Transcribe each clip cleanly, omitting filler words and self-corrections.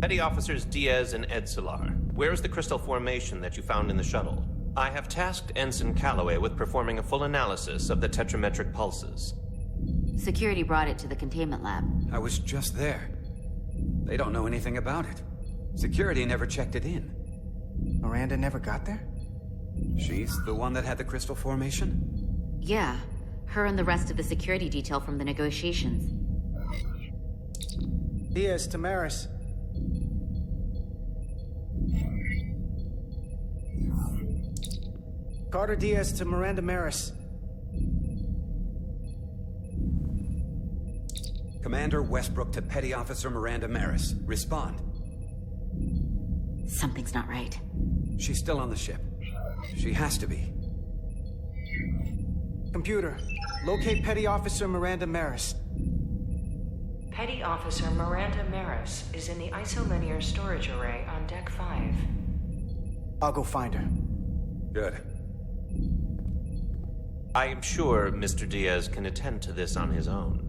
Petty Officers Diaz and Edsolar, where is the crystal formation that you found in the shuttle? I have tasked Ensign Calloway with performing a full analysis of the tetrametric pulses. Security brought it to the containment lab. I was just there. They don't know anything about it. Security never checked it in. Miranda never got there? She's the one that had the crystal formation? Yeah, her and the rest of the security detail from the negotiations. Diaz, Tamaris. Carter Diaz to Miranda Maris. Commander Westbrook to Petty Officer Miranda Maris. Respond. Something's not right. She's still on the ship. She has to be. Computer, locate Petty Officer Miranda Maris. Petty Officer Miranda Maris is in the isolinear storage array on Deck 5. I'll go find her. Good. I am sure Mr. Diaz can attend to this on his own.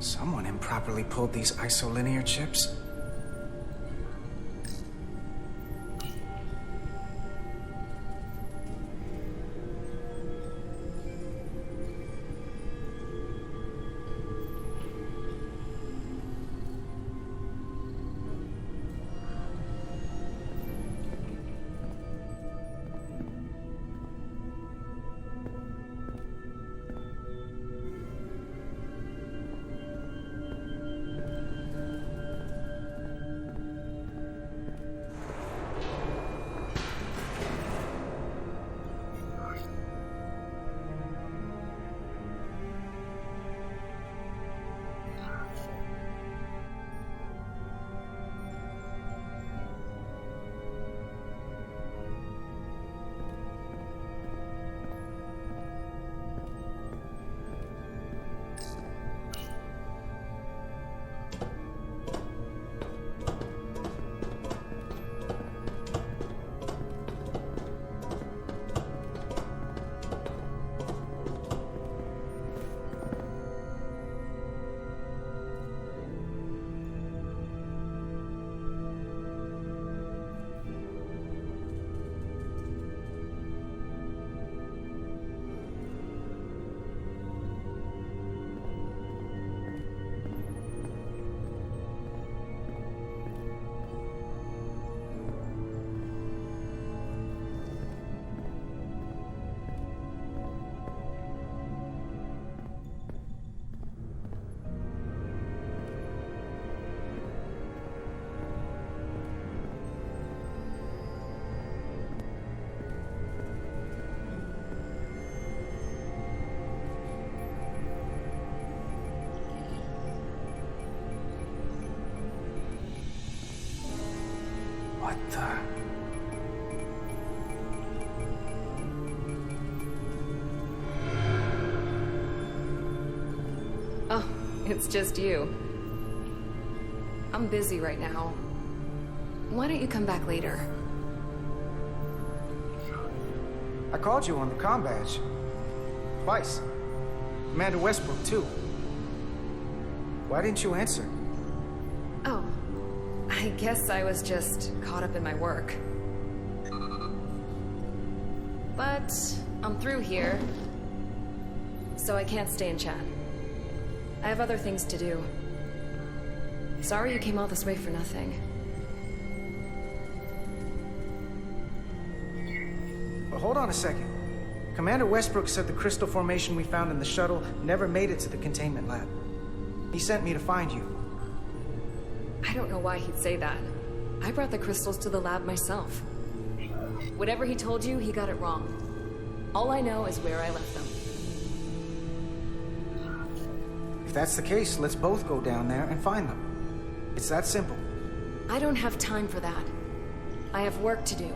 Someone improperly pulled these isolinear chips. What the? Oh, it's just you. I'm busy right now. Why don't you come back later? I called you on the comm badge. Twice. Commander Westbrook, too. Why didn't you answer? Oh, I guess I was just caught up in my work. But I'm through here, so I can't stay and chat. I have other things to do. Sorry you came all this way for nothing. But hold on a second. Commander Westbrook said the crystal formation we found in the shuttle never made it to the containment lab. He sent me to find you. I don't know why he'd say that. I brought the crystals to the lab myself. Whatever he told you, he got it wrong. All I know is where I left them. If that's the case, let's both go down there and find them. It's that simple. I don't have time for that. I have work to do.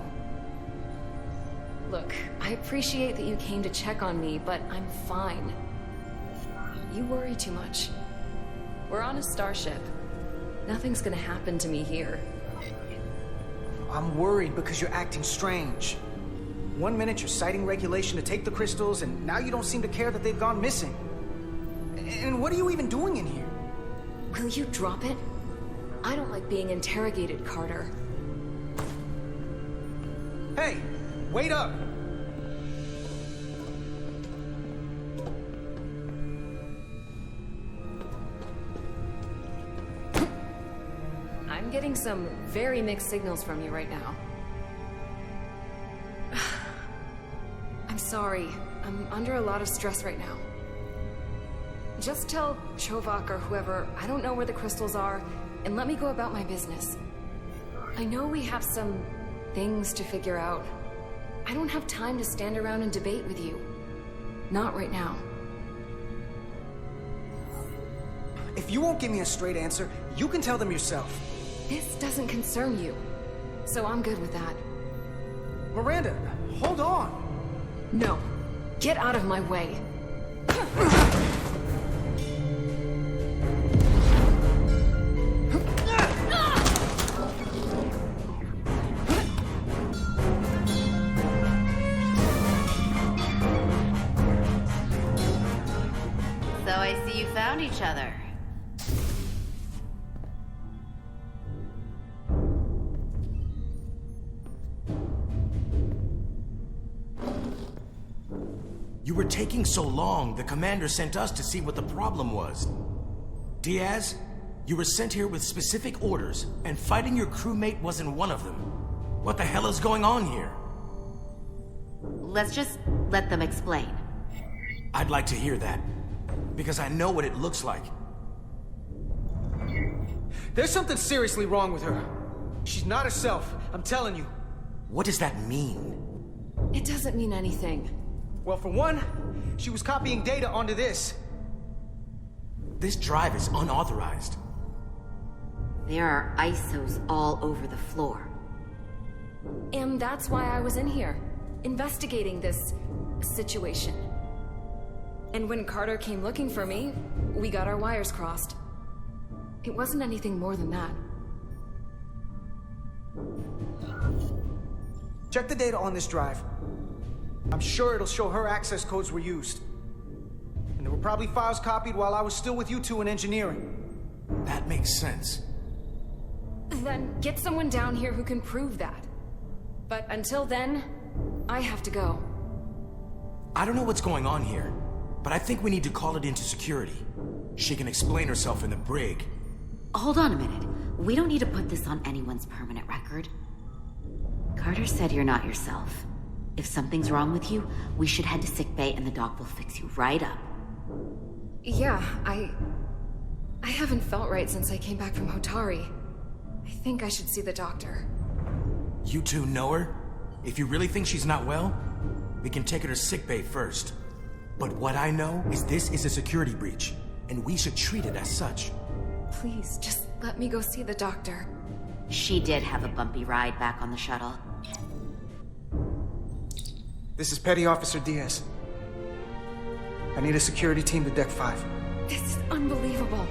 Look, I appreciate that you came to check on me, but I'm fine. You worry too much. We're on a starship. Nothing's gonna happen to me here. I'm worried because you're acting strange. One minute you're citing regulation to take the crystals, and now you don't seem to care that they've gone missing. And what are you even doing in here? Will you drop it? I don't like being interrogated, Carter. Hey, wait up! I'm getting some very mixed signals from you right now. I'm sorry. I'm under a lot of stress right now. Just tell Chovak or whoever I don't know where the crystals are, and let me go about my business. I know we have some things to figure out. I don't have time to stand around and debate with you. Not right now. If you won't give me a straight answer, you can tell them yourself. This doesn't concern you, so I'm good with that. Miranda, hold on! No. Get out of my way. So I see you found each other. You were taking so long, the commander sent us to see what the problem was. Diaz, you were sent here with specific orders, and fighting your crewmate wasn't one of them. What the hell is going on here? Let's just let them explain. I'd like to hear that, because I know what it looks like. There's something seriously wrong with her. She's not herself, I'm telling you. What does that mean? It doesn't mean anything. Well, for one, she was copying data onto this. This drive is unauthorized. There are ISOs all over the floor. And that's why I was in here, investigating this situation. And when Carter came looking for me, we got our wires crossed. It wasn't anything more than that. Check the data on this drive. I'm sure it'll show her access codes were used. And there were probably files copied while I was still with you two in engineering. That makes sense. Then get someone down here who can prove that. But until then, I have to go. I don't know what's going on here, but I think we need to call it into security. She can explain herself in the brig. Hold on a minute. We don't need to put this on anyone's permanent record. Carter said you're not yourself. If something's wrong with you, we should head to sickbay and the doc will fix you right up. Yeah, I haven't felt right since I came back from Hotari. I think I should see the doctor. You two know her? If you really think she's not well, we can take her to sickbay first. But what I know is this is a security breach, and we should treat it as such. Please, just let me go see the doctor. She did have a bumpy ride back on the shuttle. This is Petty Officer Diaz. I need a security team to Deck 5. This is unbelievable.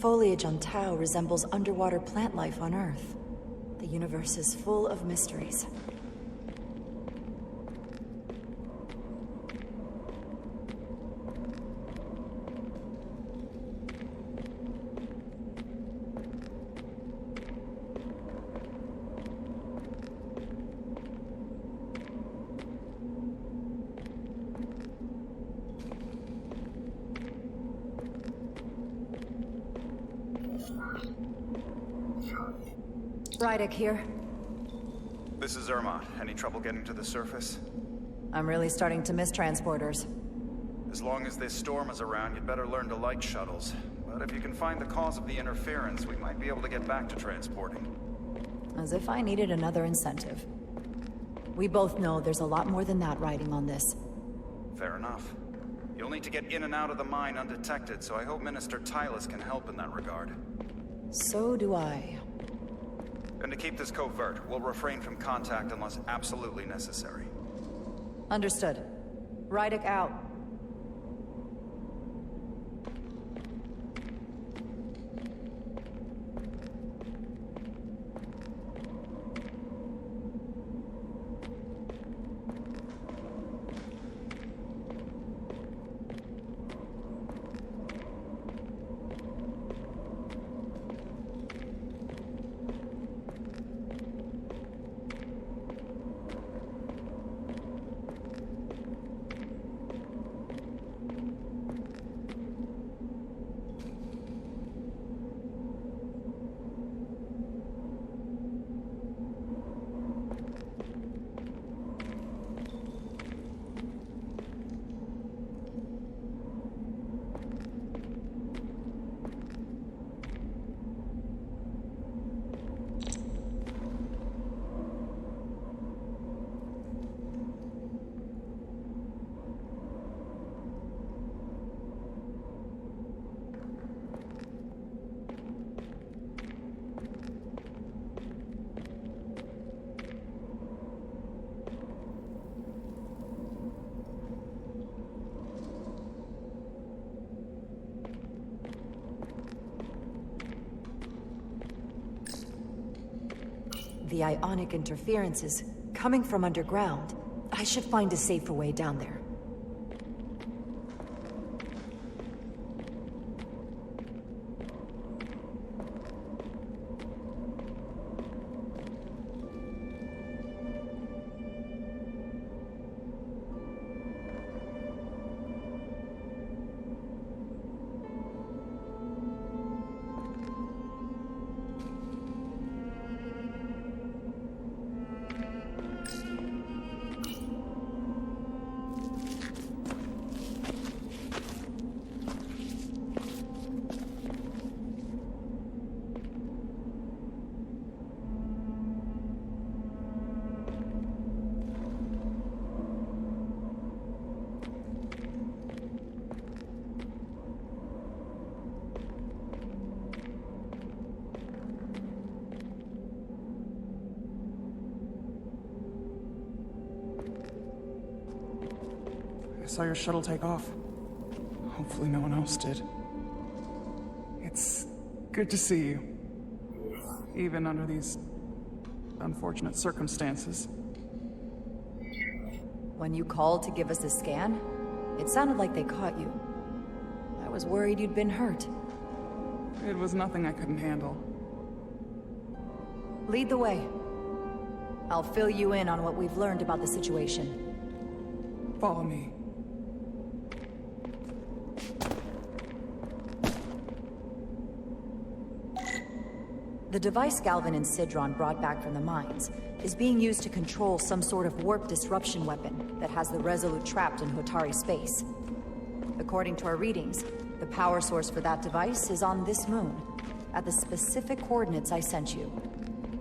foliage on Tau resembles underwater plant life on Earth. The universe is full of mysteries. Rydek here. This is Irma. Any trouble getting to the surface? I'm really starting to miss transporters. As long as this storm is around, you'd better learn to like shuttles. But if you can find the cause of the interference, we might be able to get back to transporting. As if I needed another incentive. We both know there's a lot more than that riding on this. Fair enough. You'll need to get in and out of the mine undetected, so I hope Minister Tylus can help in that regard. So do I. And to keep this covert, we'll refrain from contact unless absolutely necessary. Understood. Rydek out. The ionic interference is coming from underground. I should find a safer way down there. I saw your shuttle take off. Hopefully no one else did. It's good to see you. Even under these unfortunate circumstances. When you called to give us a scan, it sounded like they caught you. I was worried you'd been hurt. It was nothing I couldn't handle. Lead the way. I'll fill you in on what we've learned about the situation. Follow me. The device Galvin and Sidron brought back from the mines is being used to control some sort of warp disruption weapon that has the Resolute trapped in Hotari space. According to our readings, the power source for that device is on this moon, at the specific coordinates I sent you.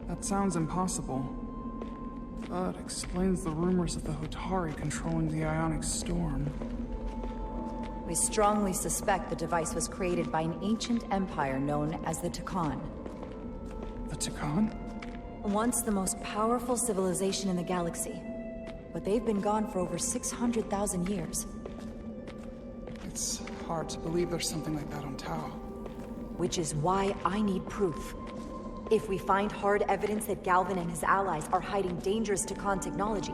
That sounds impossible. But explains the rumors of the Hotari controlling the ionic storm. We strongly suspect the device was created by an ancient empire known as the Takan. The Takan? Once the most powerful civilization in the galaxy. But they've been gone for over 600,000 years. It's hard to believe there's something like that on Tau. Which is why I need proof. If we find hard evidence that Galvin and his allies are hiding dangerous Takan technology,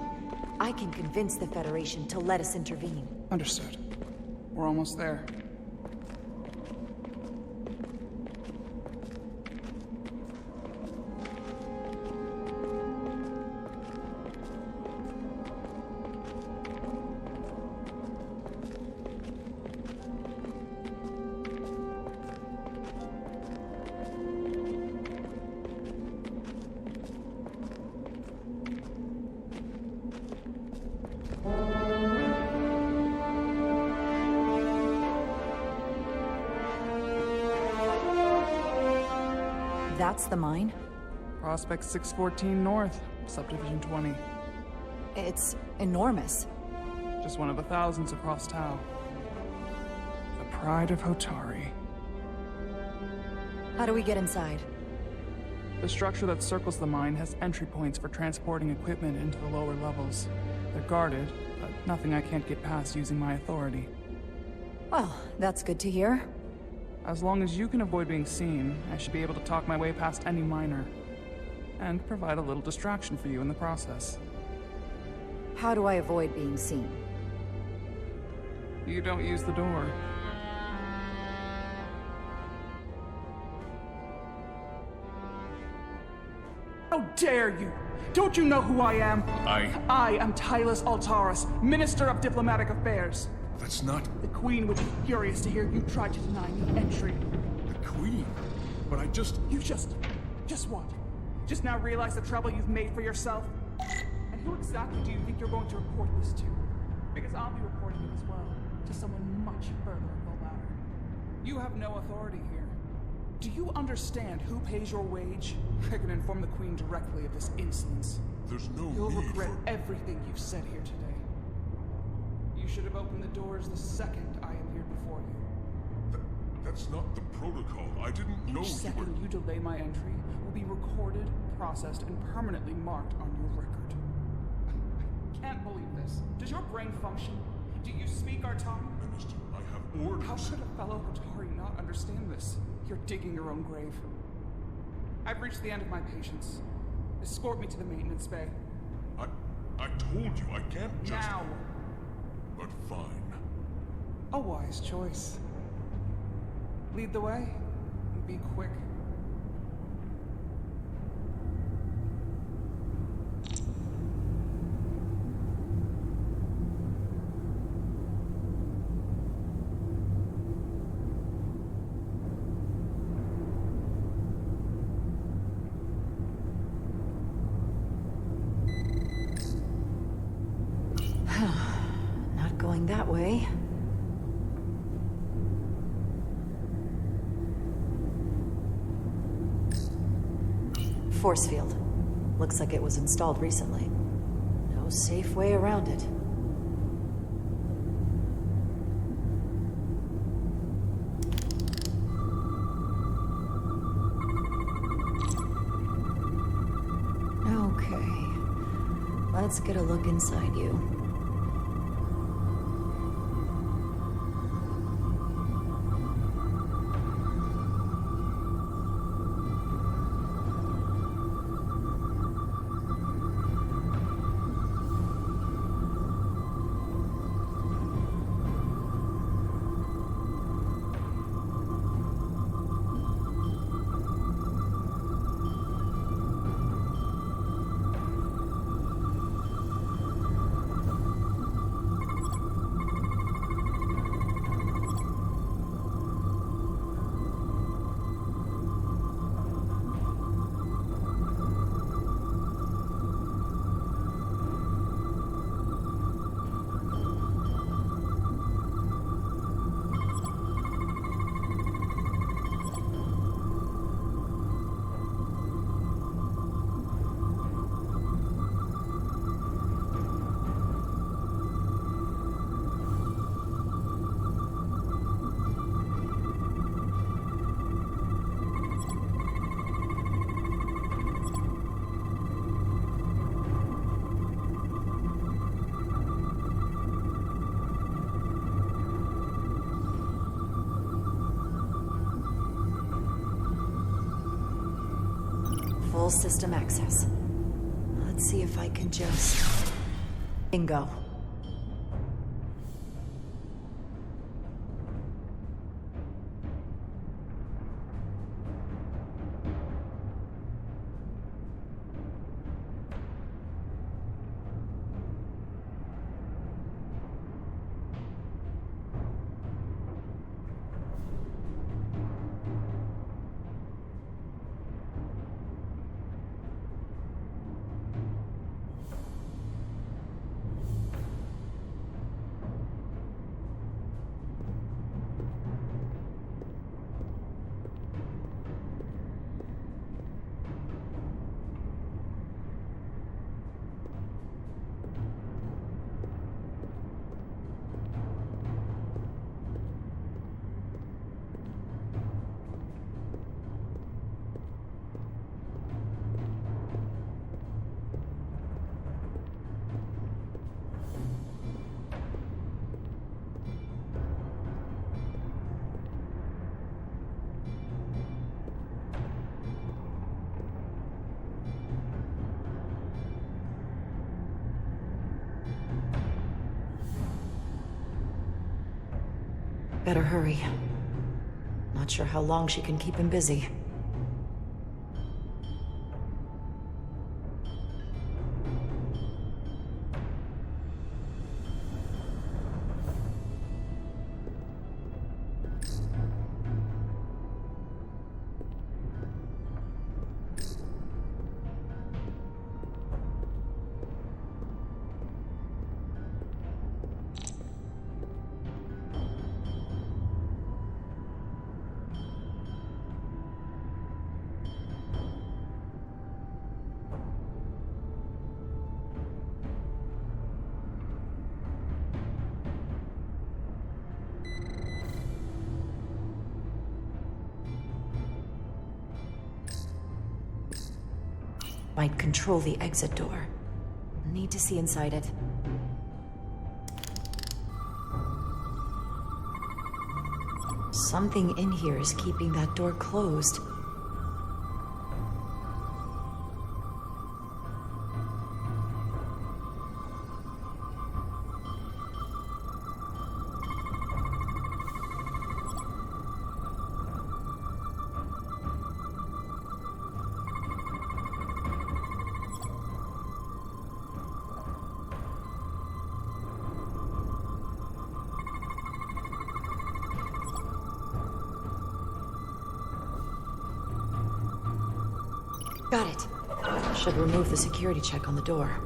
I can convince the Federation to let us intervene. Understood. We're almost there. That's the mine? Prospect 614 North, Subdivision 20. It's enormous. Just one of the thousands across Tau. The pride of Hotari. How do we get inside? The structure that circles the mine has entry points for transporting equipment into the lower levels. They're guarded, but nothing I can't get past using my authority. Well, that's good to hear. As long as you can avoid being seen, I should be able to talk my way past any miner. And provide a little distraction for you in the process. How do I avoid being seen? You don't use the door. How dare you! Don't you know who I am? I am Tylus Altaris, Minister of Diplomatic Affairs. That's not... The Queen would be furious to hear you tried to deny me entry. The Queen? But I just... You just what? Just now realize the trouble you've made for yourself? And who exactly do you think you're going to report this to? Because I'll be reporting it as well, to someone much further up the ladder. You have no authority here. Do you understand who pays your wage? I can inform the Queen directly of this insolence. There's no You'll need regret for... everything you've said here today. You should have opened the doors the second I appeared before you. That's not the protocol. I didn't know Each second you delay my entry will be recorded, processed, and permanently marked on your record. I can't believe this. Does your brain function? Do you speak our tongue? Minister, I have orders. How could a fellow Hotari not understand this? You're digging your own grave. I've reached the end of my patience. Escort me to the maintenance bay. I told you, I can't just... Now! But fine. A wise choice. Lead the way, and be quick. Not going that way. Force field. Looks like it was installed recently. No safe way around it. Okay. Let's get a look inside you. system access. Let's see if I can just... Bingo. Better hurry. Not sure how long she can keep him busy. Might control the exit door. Need to see inside it. Something in here is keeping that door closed. Got it. Should remove the security check on the door.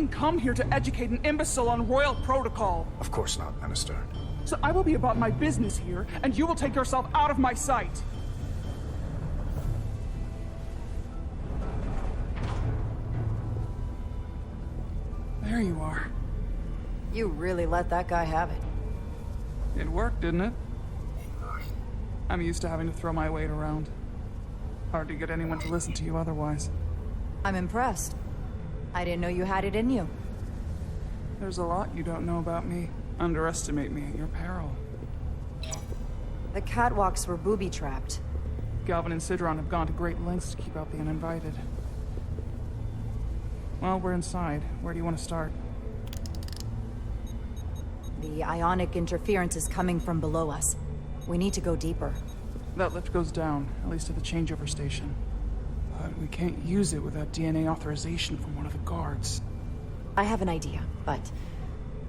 didn't come here to educate an imbecile on royal protocol. Of course not, Minister. So I will be about my business here, and you will take yourself out of my sight. There you are. You really let that guy have it. It worked, didn't it? I'm used to having to throw my weight around. Hard to get anyone to listen to you otherwise. I'm impressed. I didn't know you had it in you. There's a lot you don't know about me. Underestimate me at your peril. The catwalks were booby-trapped. Galvin and Sidron have gone to great lengths to keep out the uninvited. Well, we're inside. Where do you want to start? The ionic interference is coming from below us. We need to go deeper. That lift goes down, at least to the changeover station. But we can't use it without DNA authorization from one of the guards. I have an idea, but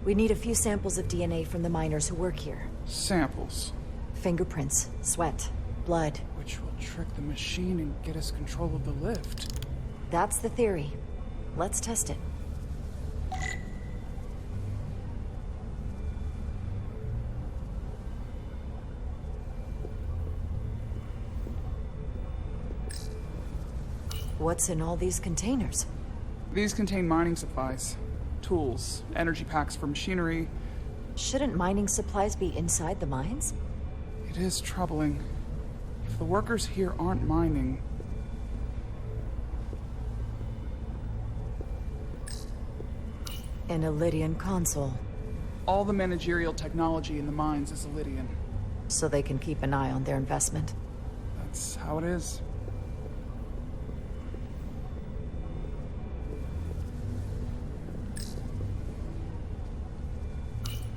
we need a few samples of DNA from the miners who work here. Samples? Fingerprints, sweat, blood. Which will trick the machine and get us control of the lift. That's the theory. Let's test it. What's in all these containers? These contain mining supplies, tools, energy packs for machinery. Shouldn't mining supplies be inside the mines? It is troubling. If the workers here aren't mining... An Illydian console. All the managerial technology in the mines is Illydian. So they can keep an eye on their investment. That's how it is.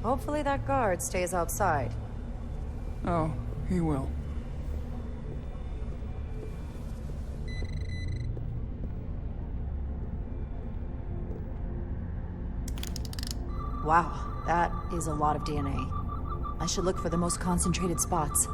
Hopefully that guard stays outside. Oh, he will. Wow, that is a lot of DNA. I should look for the most concentrated spots.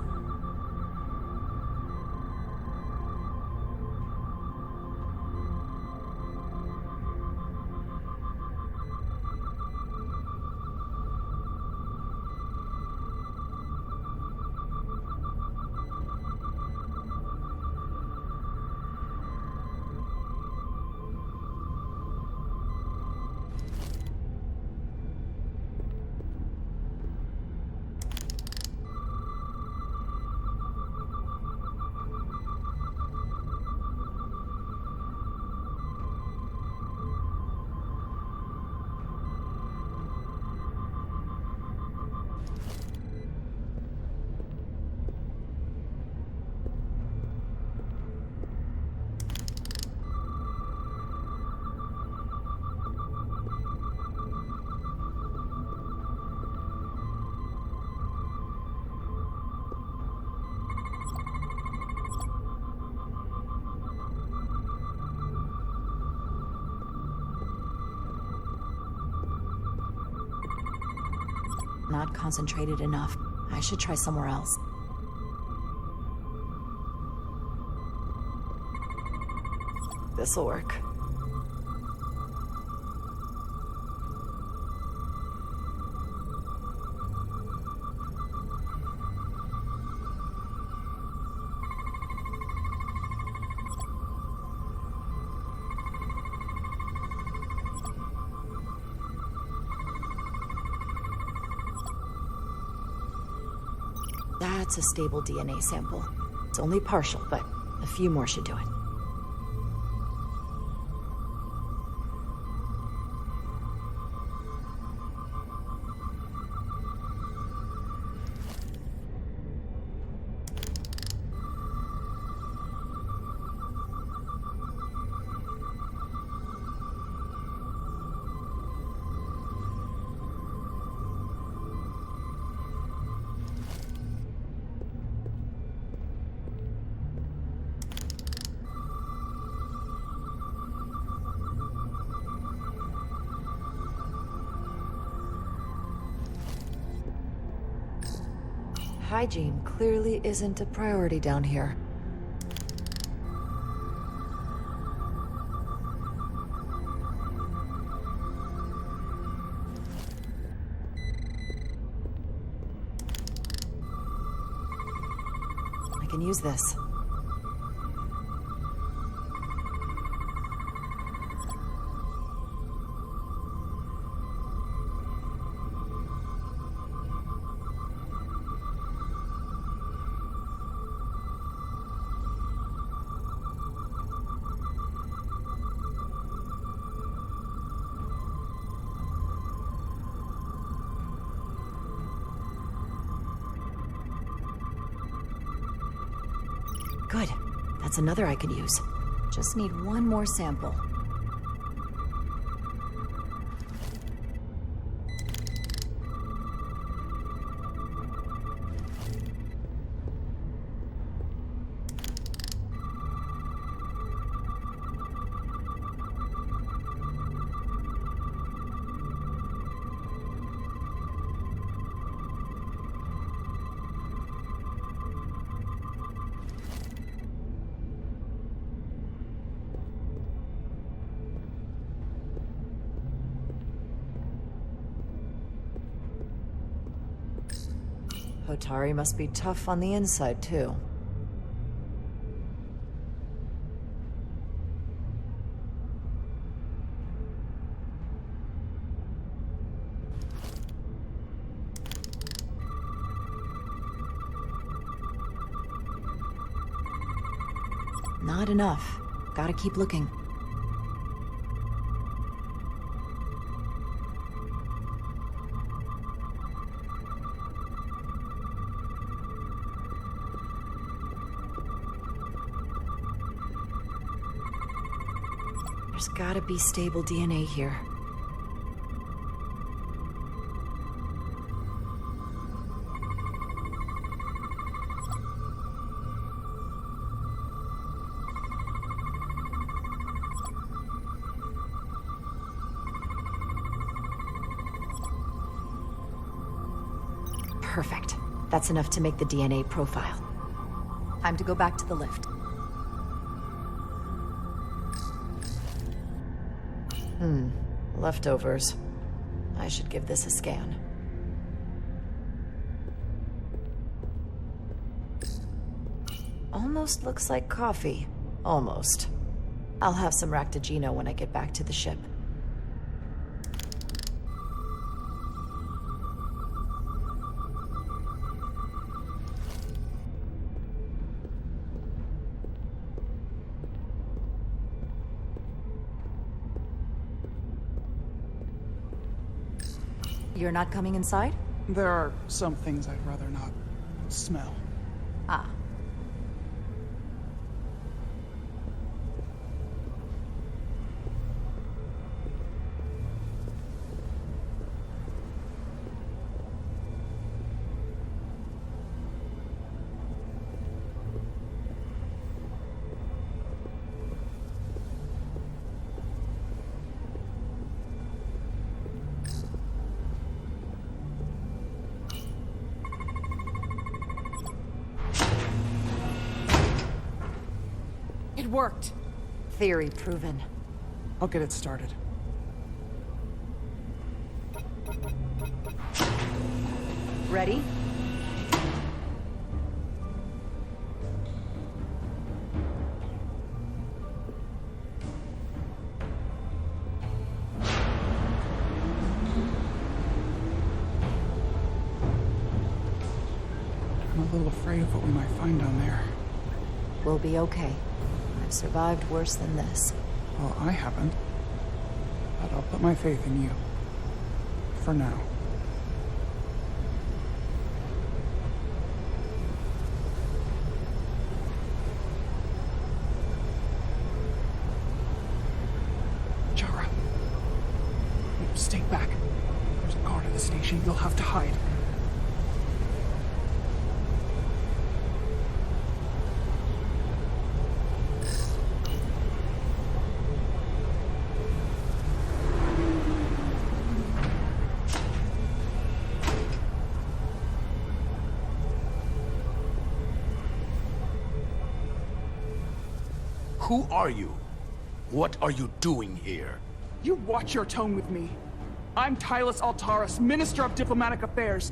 Not concentrated enough. I should try somewhere else. This'll work. That's a stable DNA sample. It's only partial, but a few more should do it. Hygiene clearly isn't a priority down here. can use this. Good. That's another I could use. Just need one more sample. Hotari must be tough on the inside, too. Not enough. Gotta keep looking. There's gotta be stable DNA here. Perfect. That's enough to make the DNA profile. Time to go back to the lift. Leftovers. I should give this a scan. Almost looks like coffee. Almost. I'll have some Ractigino when I get back to the ship. You're not coming inside? There are some things I'd rather not smell. Ah. It worked. Theory proven. I'll get it started. Ready? I'm a little afraid of what we might find down there. We'll be okay. I've survived worse than this. Well, I haven't. But I'll put my faith in you. For now. Jara. Stay back. There's a guard at the station. You'll have to hide. Who are you? What are you doing here? You watch your tone with me. I'm Tylus Altaris, Minister of Diplomatic Affairs.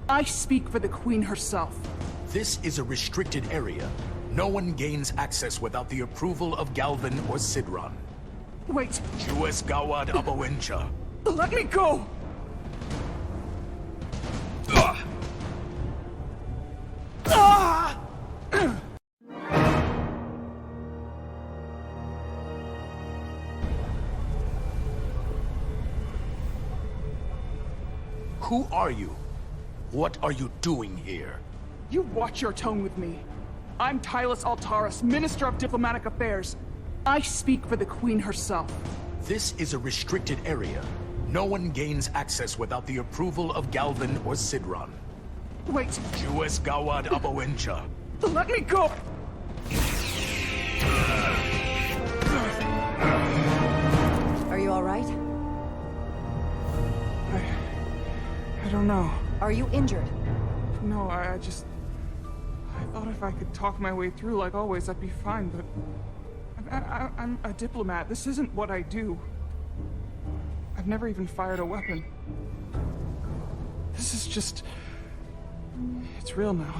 I speak for the Queen herself. This is a restricted area. No one gains access without the approval of Galvin or Sidron. Wait, U.S. Gawad Abawincha. let me go! Who are you? What are you doing here? You watch your tone with me. I'm Tylus Altaris, Minister of Diplomatic Affairs. I speak for the Queen herself. This is a restricted area. No one gains access without the approval of Galvin or Sidron. Wait, U.S. Gawad Abawincha. let me go! Are you all right? I don't know. Are you injured? No, I thought if I could talk my way through like always, I'd be fine, but... I'm a diplomat. This isn't what I do. I've never even fired a weapon. This is just... It's real now.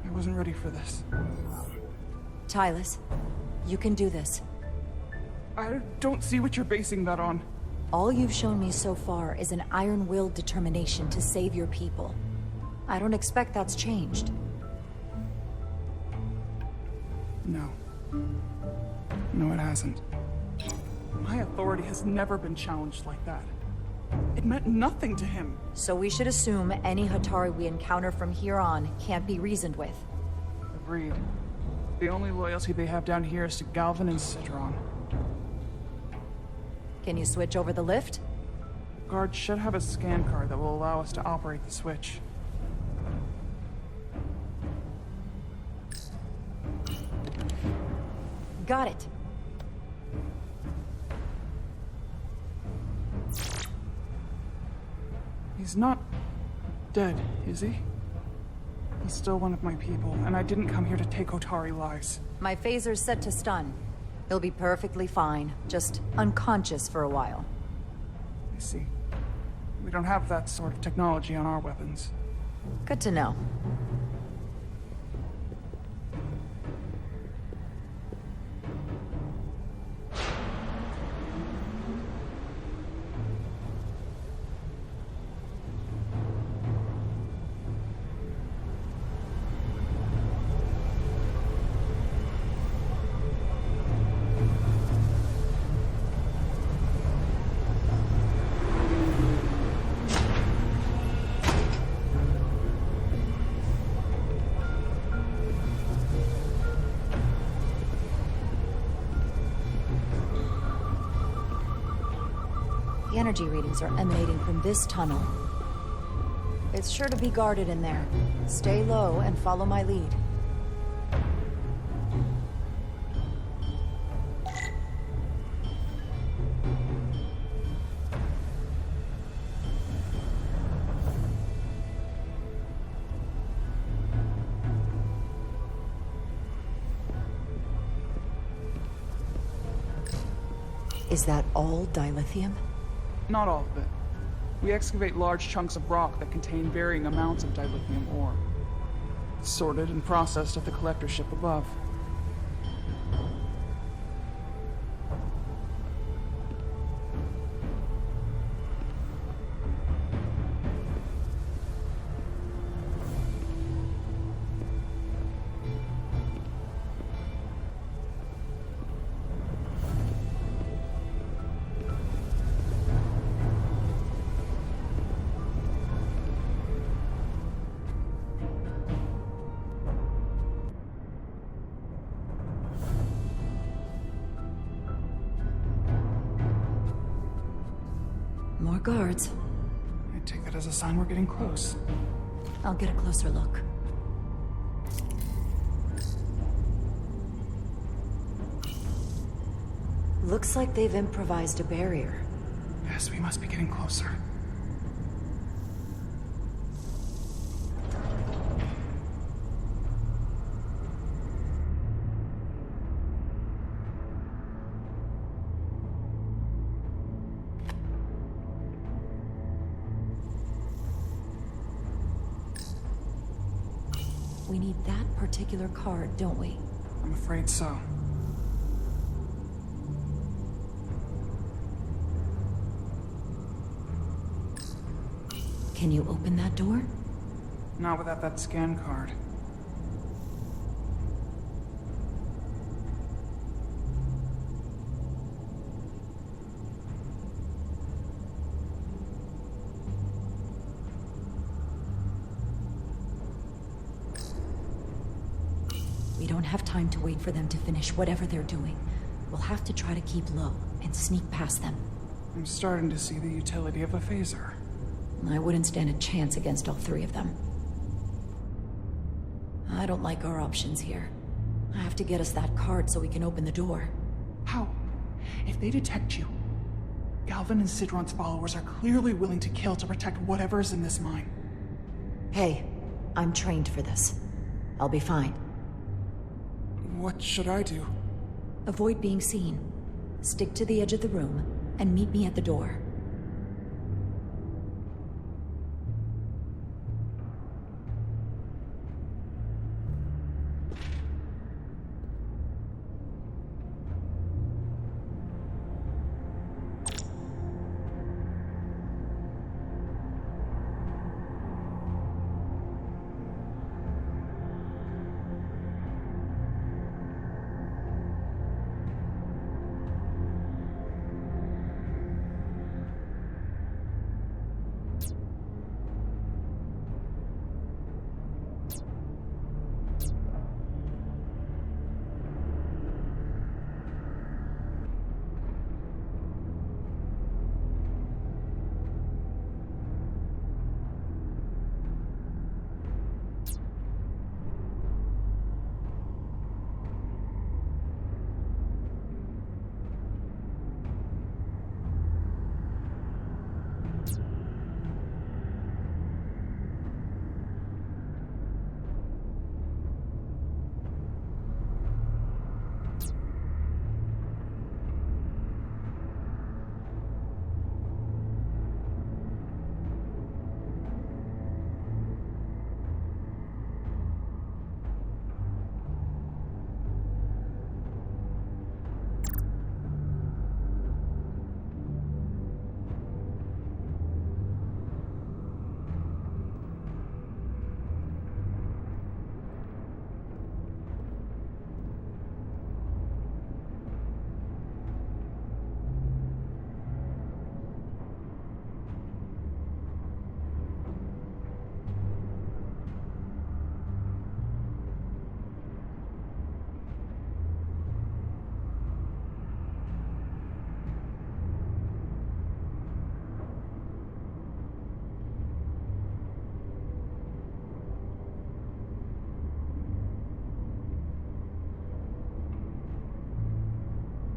I wasn't ready for this. Tylus, you can do this. I don't see what you're basing that on. All you've shown me so far is an iron-willed determination to save your people. I don't expect that's changed. No. No, it hasn't. My authority has never been challenged like that. It meant nothing to him. So we should assume any Hatari we encounter from here on can't be reasoned with. Agreed. The only loyalty they have down here is to Galvin and Sidron. Can you switch over the lift? Guard should have a scan card that will allow us to operate the switch. Got it. He's not dead, is he? He's still one of my people, and I didn't come here to take Otari lives. My phaser's set to stun. He'll be perfectly fine, just unconscious for a while. I see. We don't have that sort of technology on our weapons. Good to know. The energy readings are emanating from this tunnel. It's sure to be guarded in there. Stay low and follow my lead. Is that all dilithium? Not all of it. We excavate large chunks of rock that contain varying amounts of dilithium ore. It's sorted and processed at the collector ship above. More guards. I take that as a sign we're getting close. I'll get a closer look. Looks like they've improvised a barrier. Yes, we must be getting closer. We need that particular card, don't we? I'm afraid so. Can you open that door? Not without that scan card. We don't have time to wait for them to finish whatever they're doing. We'll have to try to keep low and sneak past them. I'm starting to see the utility of a phaser. I wouldn't stand a chance against all three of them. I don't like our options here. I have to get us that card so we can open the door. How? If they detect you, Galvin and Sidron's followers are clearly willing to kill to protect whatever is in this mine. Hey, I'm trained for this. I'll be fine. What should I do? Avoid being seen. Stick to the edge of the room, and meet me at the door.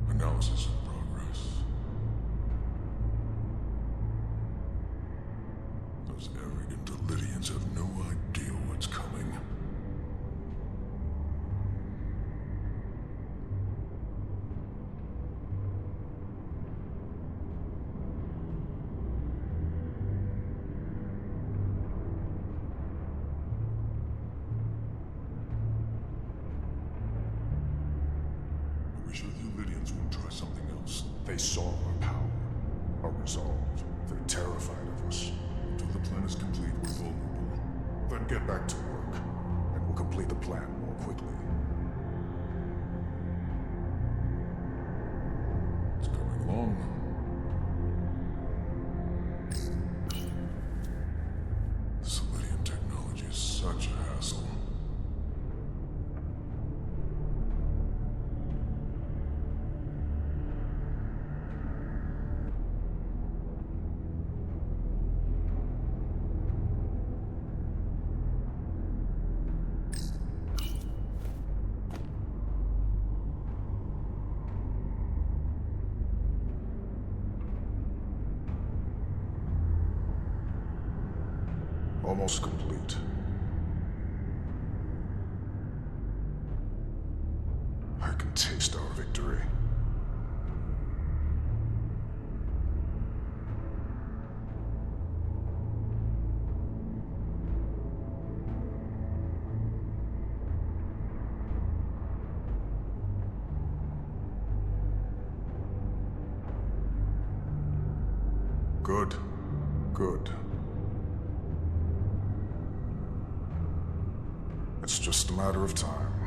Analysis in progress. Those arrogant Lydians have no idea what's coming. Are we sure the Lydians won't try something else? They saw our power, our resolve. They're terrified of us. Until the plan is complete, we're vulnerable. Then get back to work, and we'll complete the plan more quickly. It's coming along. This Lydian technology is such a hassle. Almost complete. I can taste our victory. Good. Good. It's just a matter of time.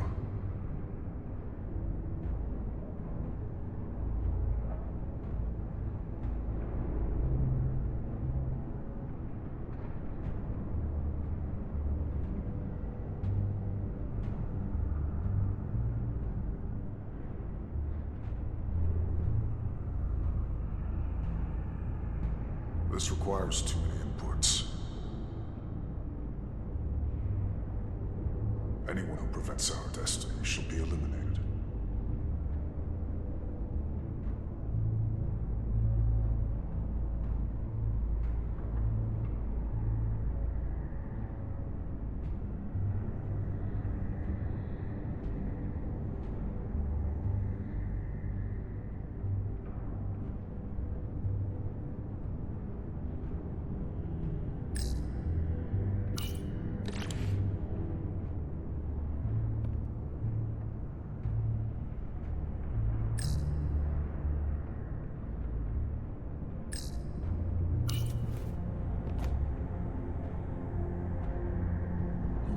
This requires too many inputs. Anyone who prevents our destiny shall be eliminated.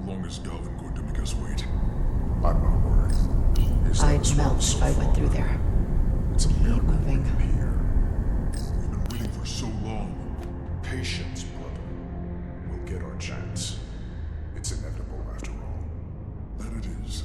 How long is Galvin going to make us wait? I'm not worried. I'd melt if I went through there. It's a miracle moving. we're here. We've been waiting for so long. Patience, brother. We'll get our chance. It's inevitable after all. That it is.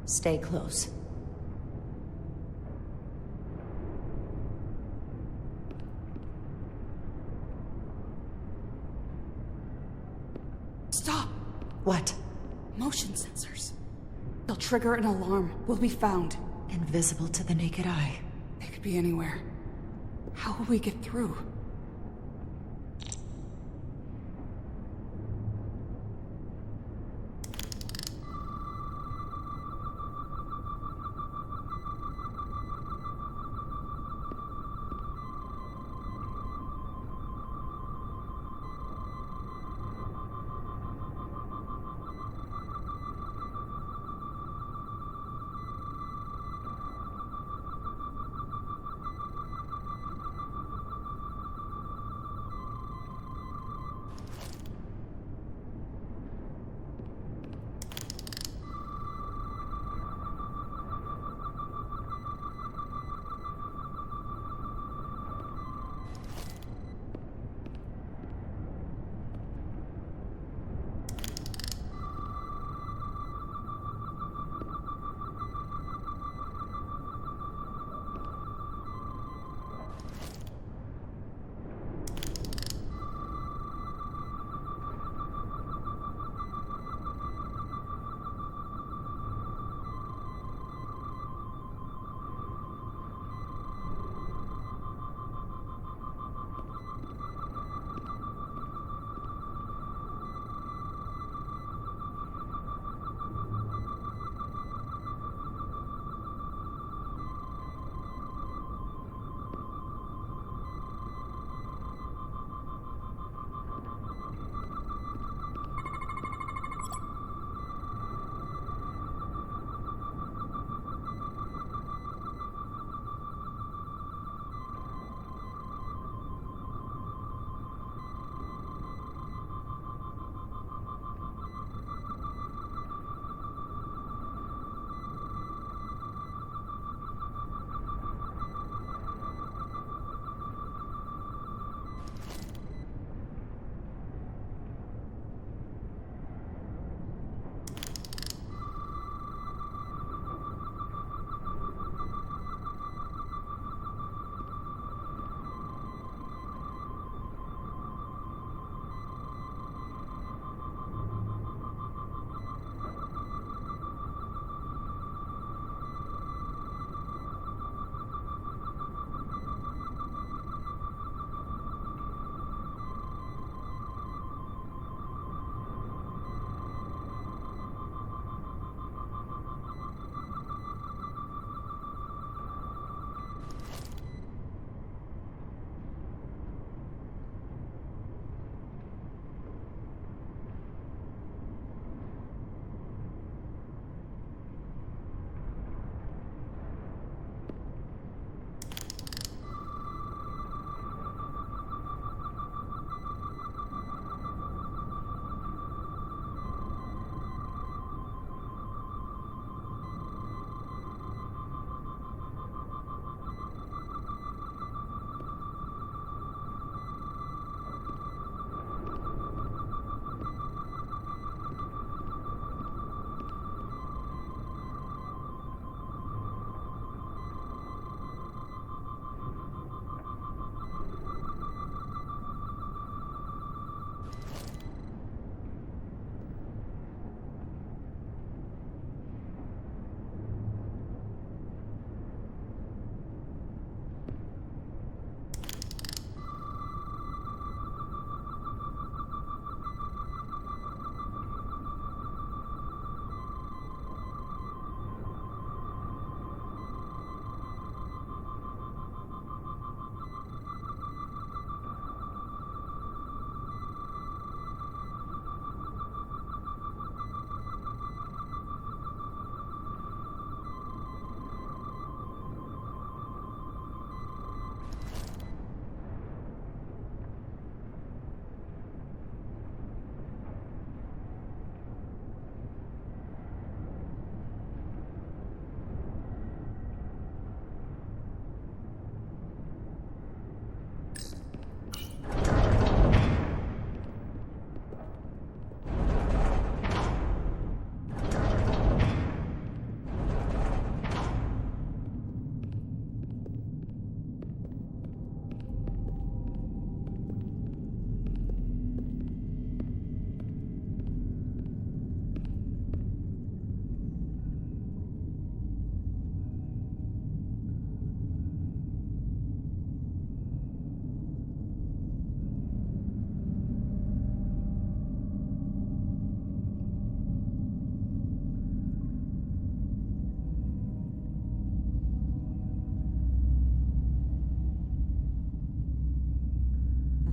Stay close. Stop! What? Motion sensors. They'll trigger an alarm. We'll be found. Invisible to the naked eye. They could be anywhere. How will we get through?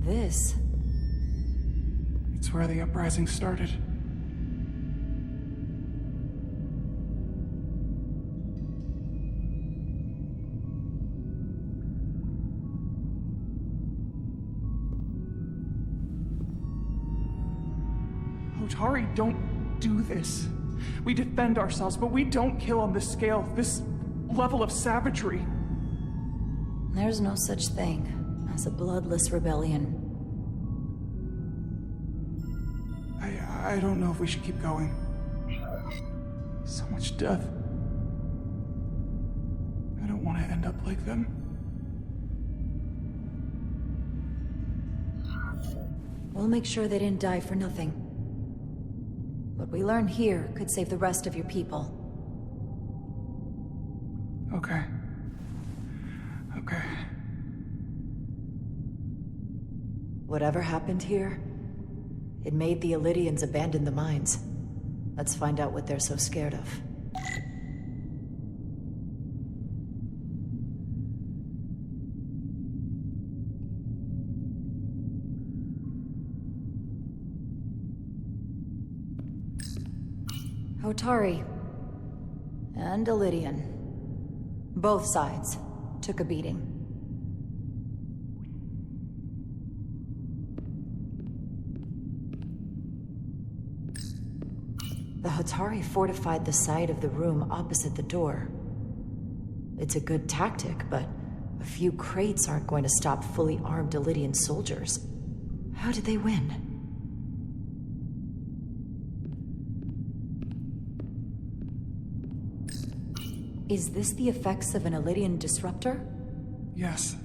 This? It's where the uprising started. Hotari don't do this. We defend ourselves, but we don't kill on this scale, this level of savagery. There's no such thing as a bloodless rebellion. I don't know if we should keep going. So much death. I don't want to end up like them. We'll make sure they didn't die for nothing. What we learn here could save the rest of your people. Okay. Okay. Whatever happened here, it made the Illydians abandon the mines. Let's find out what they're so scared of. Hotari and Illydian. Both sides took a beating. The Hotari fortified the side of the room opposite the door. It's a good tactic, but a few crates aren't going to stop fully armed Illydian soldiers. How did they win? Is this the effects of an Illydian disruptor? Yes.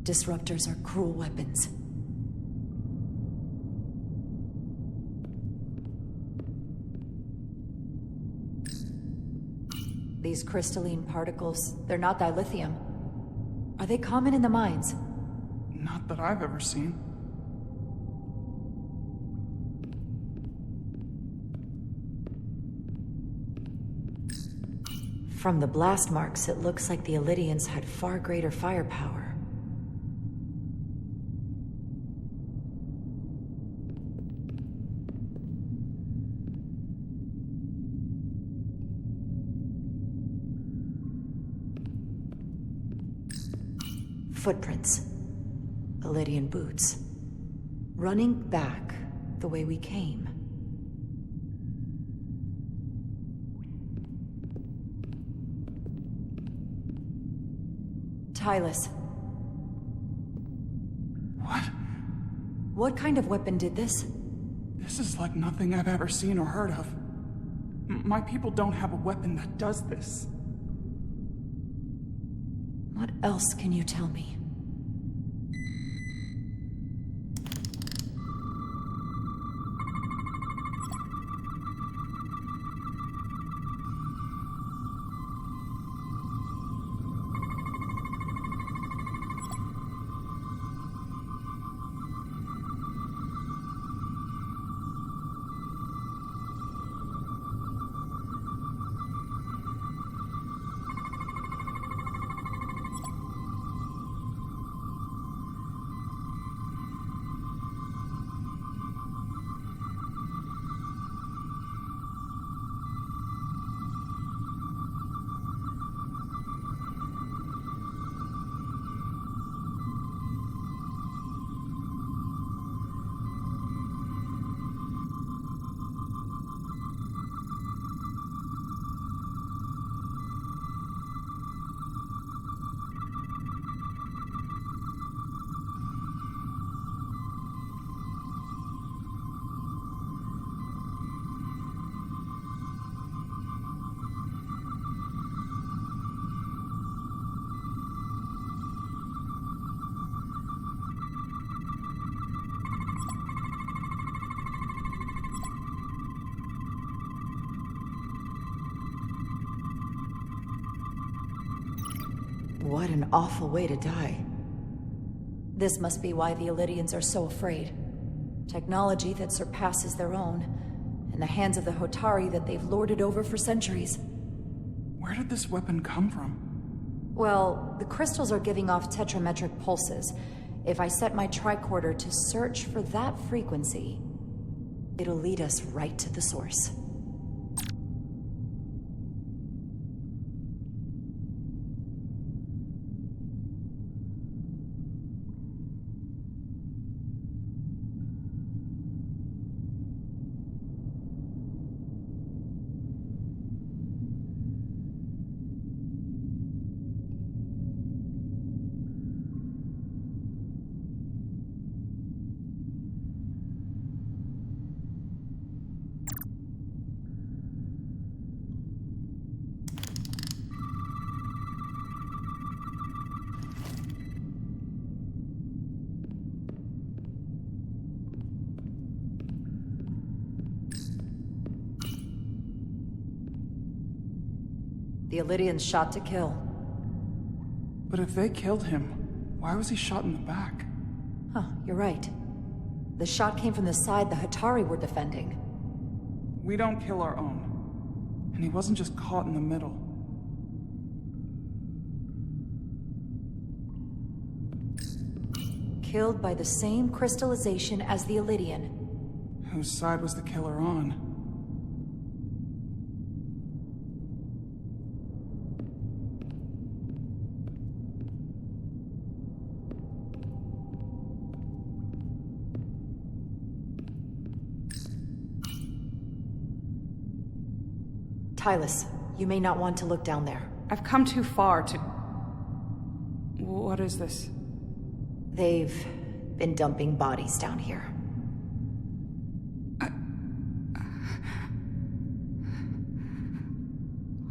Disruptors are cruel weapons. These crystalline particles, they're not dilithium. Are they common in the mines? Not that I've ever seen. From the blast marks, it looks like the Illydians had far greater firepower. Footprints. Illydian boots. Running back the way we came. Tylus. What? What kind of weapon did this? This is like nothing I've ever seen or heard of. My people don't have a weapon that does this. What else can you tell me? What an awful way to die. This must be why the Illydians are so afraid. Technology that surpasses their own, in the hands of the Hotari that they've lorded over for centuries. Where did this weapon come from? Well, the crystals are giving off tetrametric pulses. If I set my tricorder to search for that frequency, it'll lead us right to the source. The Illydian's shot to kill. But if they killed him, why was he shot in the back? Huh, you're right. The shot came from the side the Hatari were defending. We don't kill our own. And he wasn't just caught in the middle. Killed by the same crystallization as the Illydian. Whose side was the killer on? Tylus, you may not want to look down there. I've come too far to... What is this? They've been dumping bodies down here.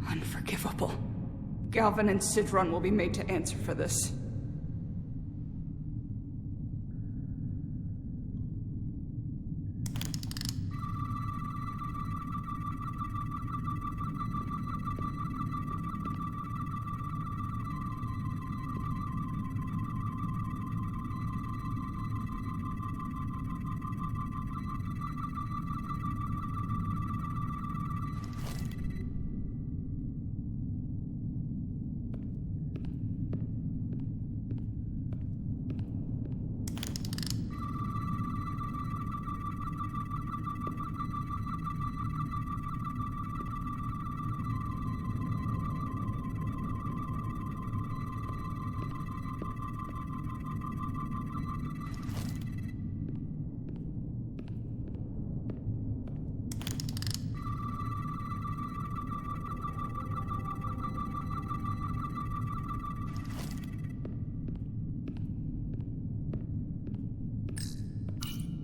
Unforgivable. Galvin and Sidron will be made to answer for this.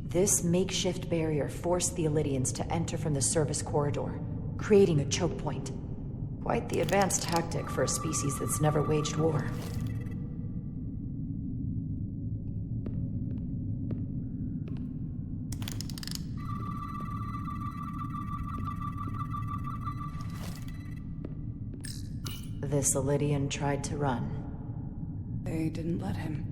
This makeshift barrier forced the Illydians to enter from the service corridor, creating a choke point. Quite the advanced tactic for a species that's never waged war. This Illydian tried to run. They didn't let him.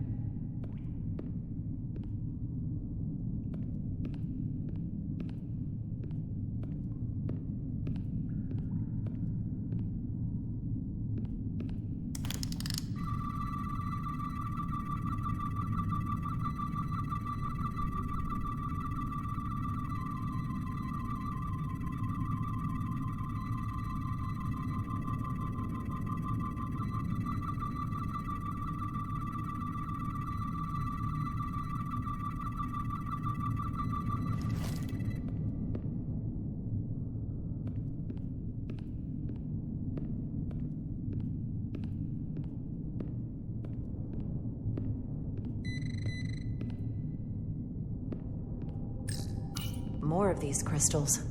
More of these crystals.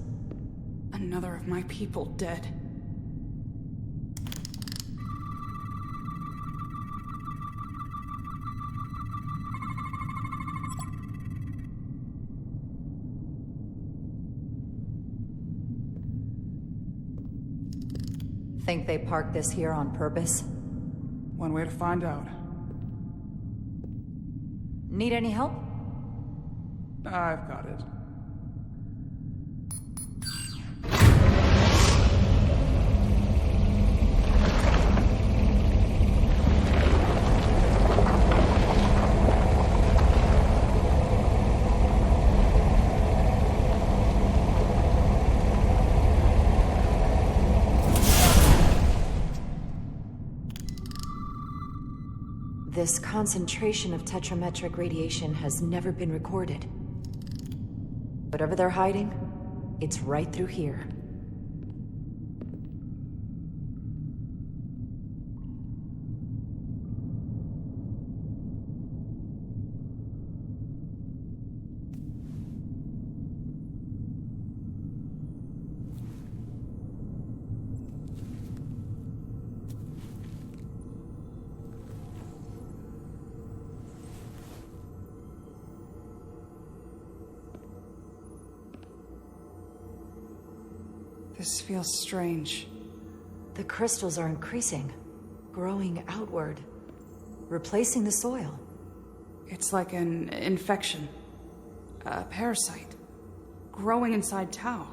Another of my people dead. Think they parked this here on purpose? One way to find out. Need any help? I've got it. This concentration of tetrametric radiation has never been recorded. Whatever they're hiding, it's right through here. This feels strange. The crystals are increasing, growing outward, replacing the soil. It's like an infection. A parasite. Growing inside Tau.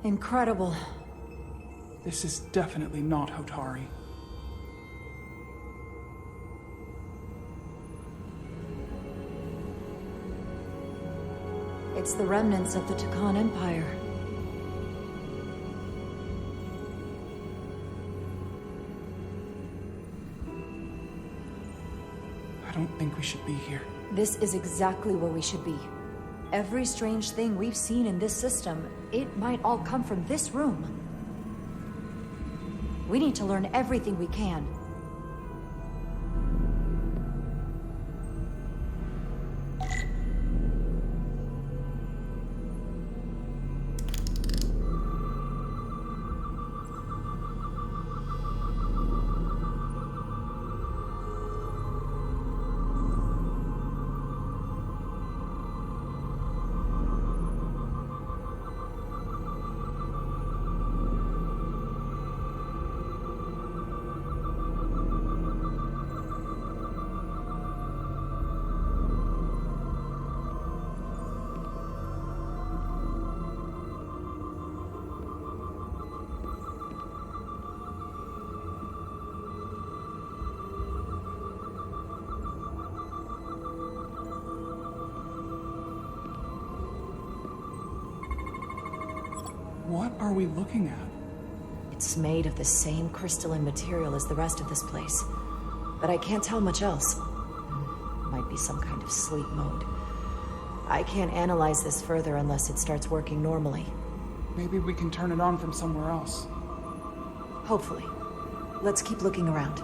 Incredible. This is definitely not Hotari. It's the remnants of the Takan Empire. I don't think we should be here. This is exactly where we should be. Every strange thing we've seen in this system, it might all come from this room. We need to learn everything we can. What are we looking at? It's made of the same crystalline material as the rest of this place, but I can't tell much else. Might be some kind of sleep mode. I can't analyze this further unless it starts working normally. Maybe we can turn it on from somewhere else. Hopefully. Let's keep looking around.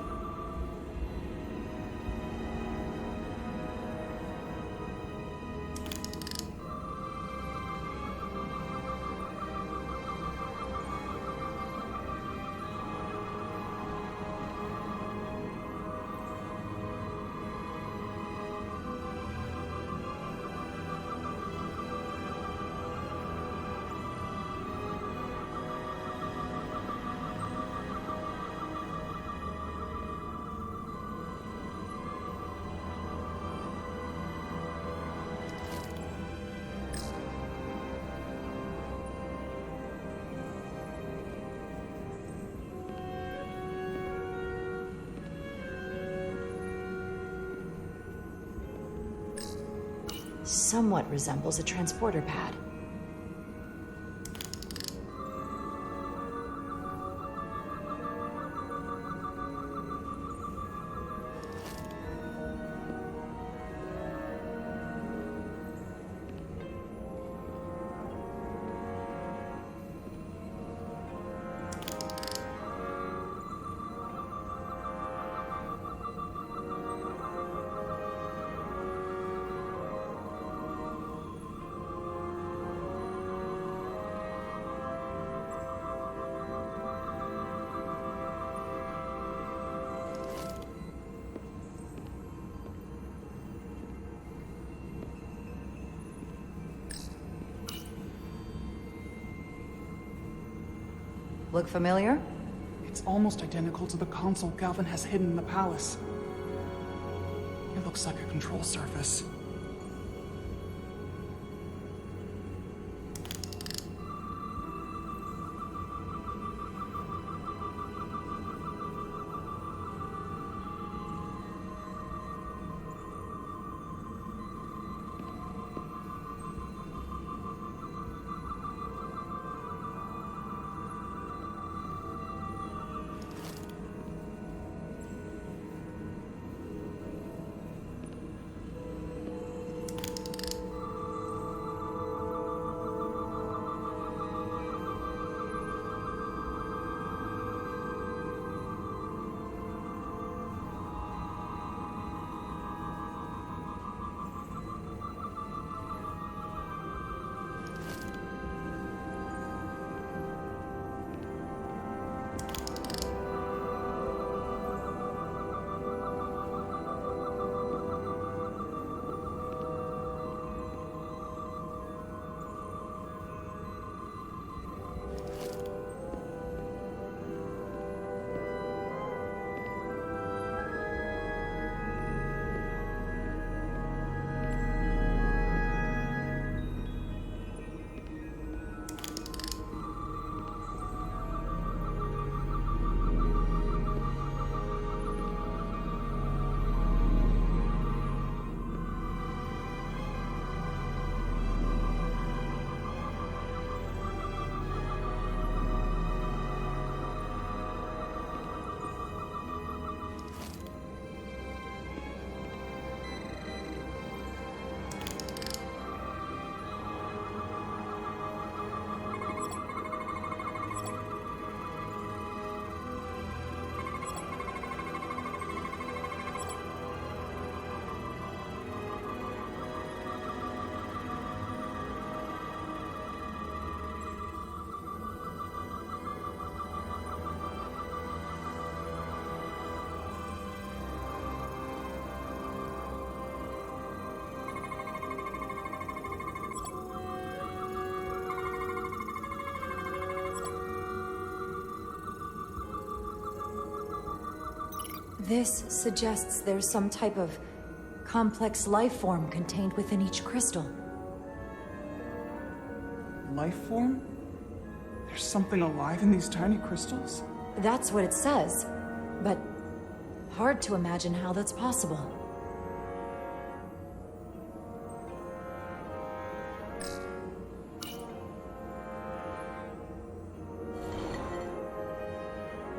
Somewhat resembles a transporter pad. Look familiar? It's almost identical to the console Galvin has hidden in the palace. It looks like a control surface. This suggests there's some type of complex life form contained within each crystal. Life form? There's something alive in these tiny crystals? That's what it says, but hard to imagine how that's possible.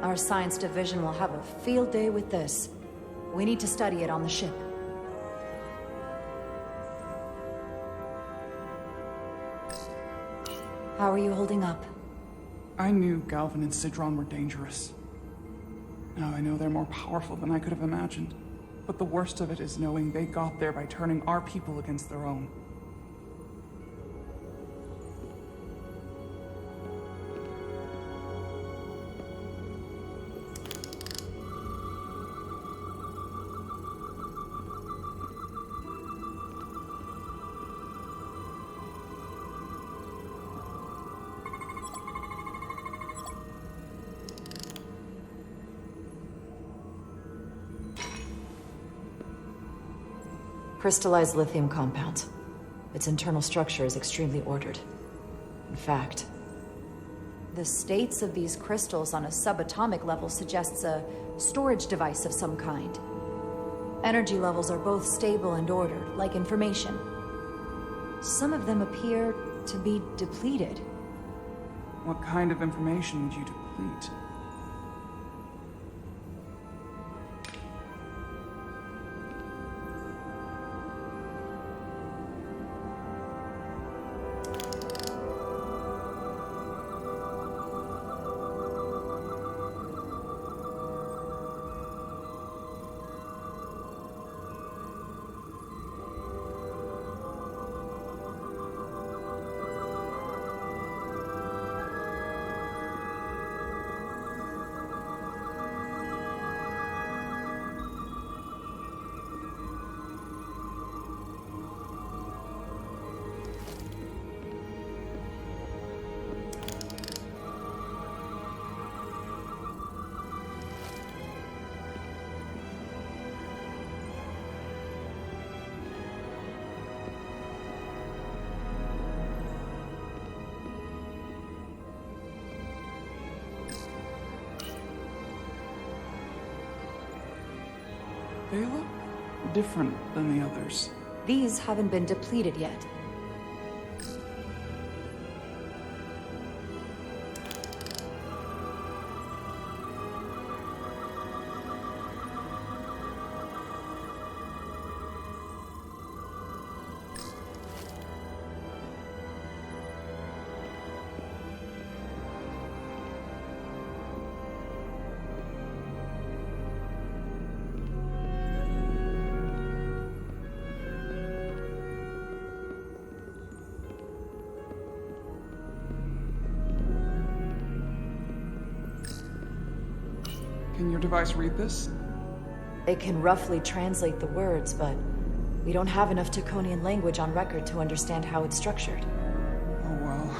Our science division will have a field day with this. We need to study it on the ship. How are you holding up? I knew Galvin and Sidron were dangerous. Now I know they're more powerful than I could have imagined. But the worst of it is knowing they got there by turning our people against their own. Crystallized lithium compound. Its internal structure is extremely ordered. In fact, the states of these crystals on a subatomic level suggests a storage device of some kind. Energy levels are both stable and ordered, like information. Some of them appear to be depleted. What kind of information would you deplete? They look different than the others. These haven't been depleted yet. Can your device read this? It can roughly translate the words, but we don't have enough Taconian language on record to understand how it's structured. Oh well.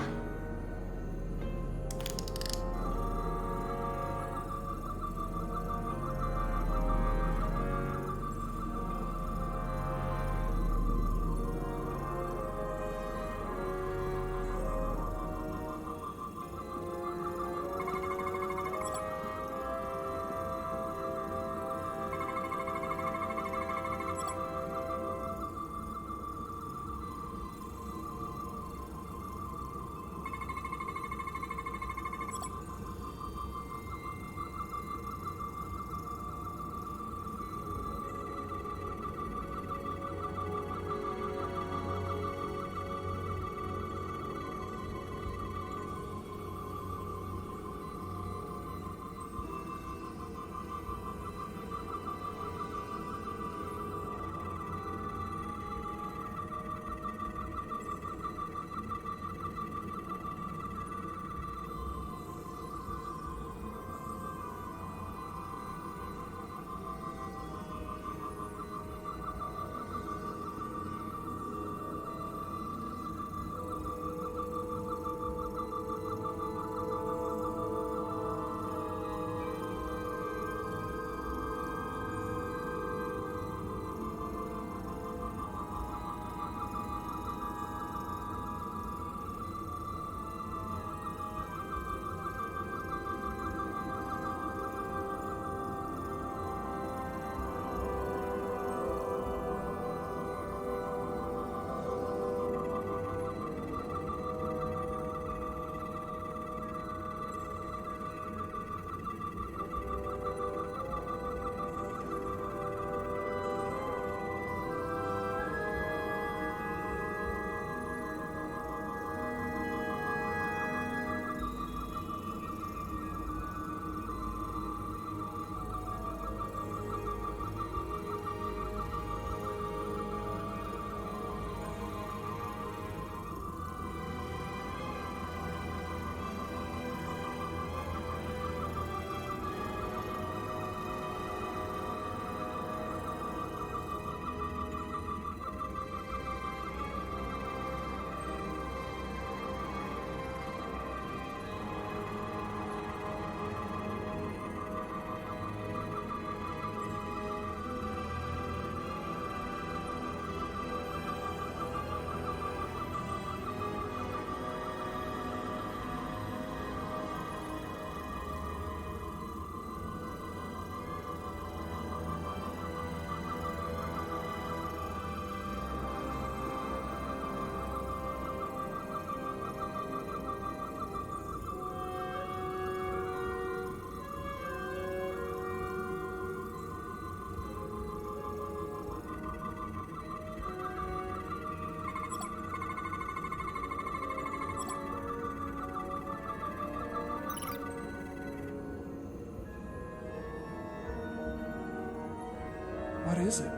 What is it?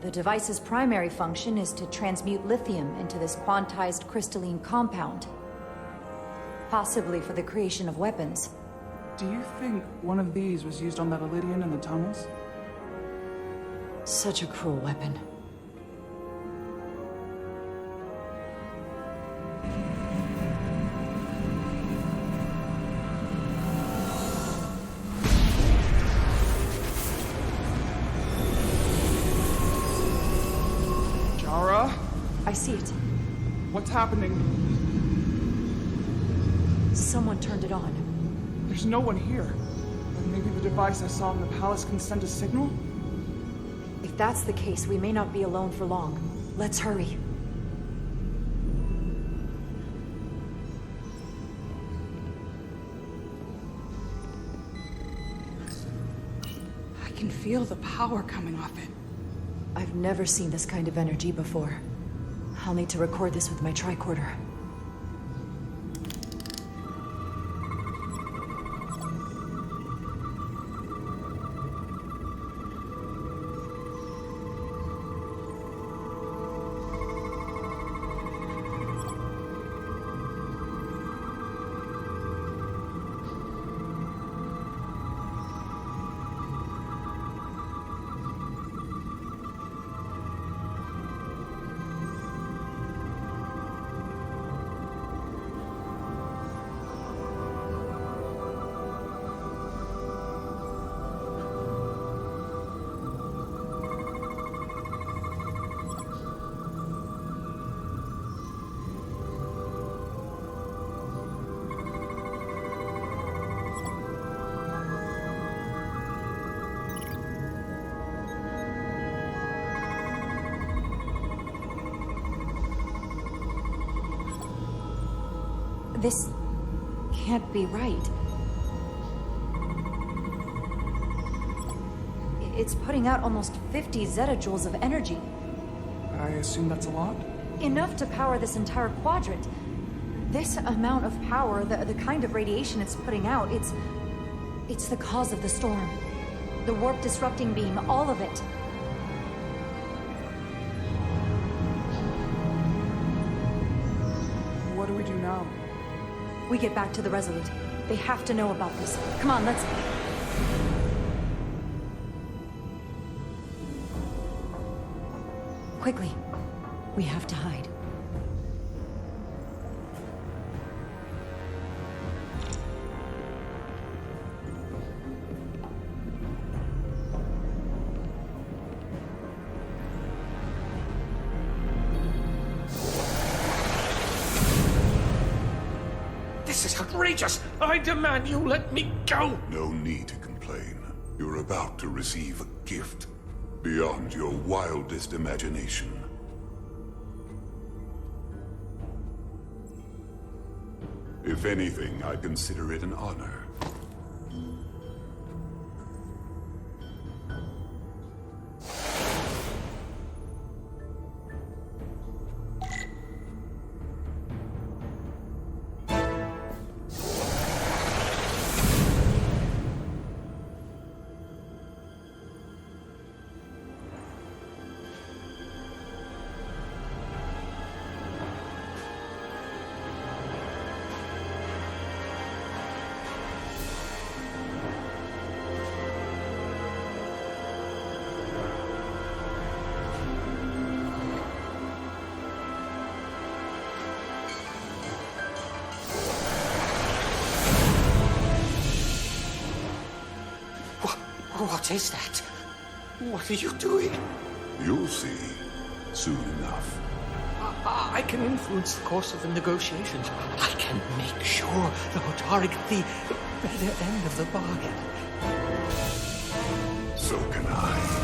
The device's primary function is to transmute lithium into this quantized crystalline compound. Possibly for the creation of weapons. Do you think one of these was used on that Elydian in the tunnels? Such a cruel weapon. Jara? I see it. What's happening? Someone turned it on. There's no one here. Maybe the device I saw in the palace can send a signal? If that's the case, we may not be alone for long. Let's hurry. I can feel the power coming off it. I've never seen this kind of energy before. I'll need to record this with my tricorder. This can't be right. It's putting out almost 50 zettajoules of energy. I assume that's a lot? Enough to power this entire quadrant. This amount of power, the kind of radiation it's putting out, it's the cause of the storm. The warp disrupting beam, all of it. What do we do now? We get back to the Resolute. They have to know about this. Come on, let's... Quickly. We have to hide. This is outrageous! I demand you let me go! No need to complain. You're about to receive a gift beyond your wildest imagination. If anything, I consider it an honor. What is that? What are you doing? You'll see soon enough. I can influence the course of the negotiations. I can make sure the Hotari get the better end of the bargain. So can I.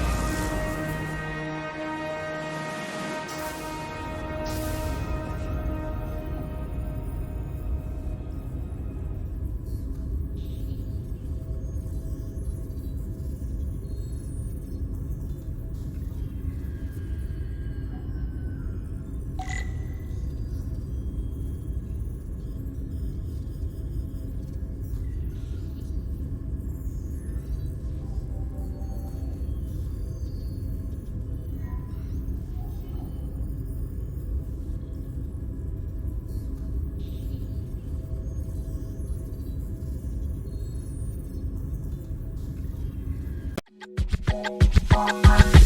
Bye.